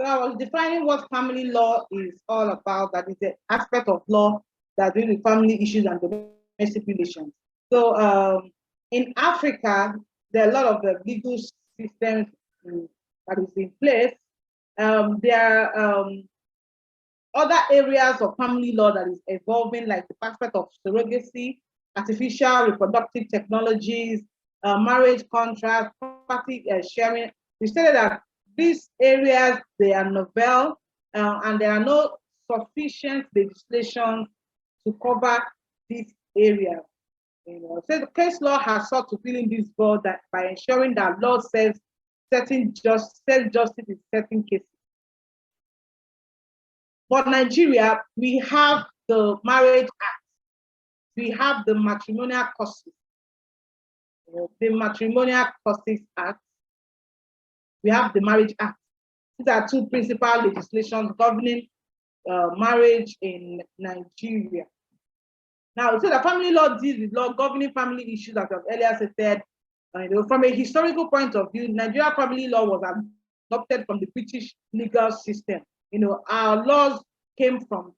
So I was defining what family law is all about. That is the aspect of law that deals with family issues and domestic relations. So in Africa, there are a lot of the legal systems that is in place. There are other areas of family law that is evolving, like the aspect of surrogacy, artificial reproductive technologies, marriage contracts, property sharing. We stated that these areas, they are novel, and there are no sufficient legislation to cover these areas. So the case law has sought to fill in this void that by ensuring that law says self justice in certain cases. But Nigeria, we have the Marriage Act, we have the Matrimonial Causes, the Matrimonial Causes Act, we have the Marriage Act. These are two principal legislations governing marriage in Nigeria. Now, so the family law deals with law governing family issues, as I've earlier said. From a historical point of view, Nigeria family law was adopted from the British legal system. Our laws came from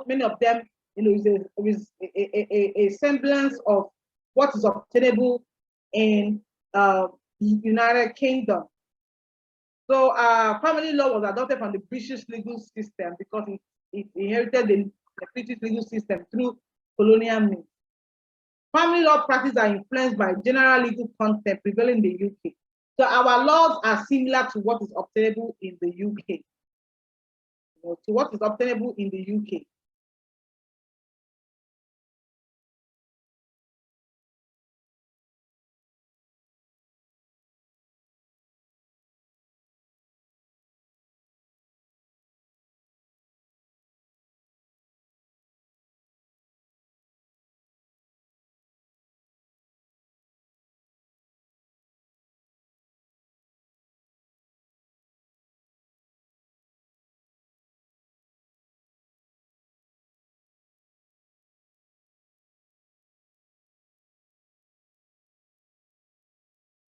many of them. Is a semblance of what is obtainable in the United Kingdom. So family law was adopted from the British legal system because it inherited the British legal system through colonial means. Family law practices are influenced by general legal content prevailing in the UK. So our laws are similar to what is obtainable in the UK. To what is obtainable in the UK.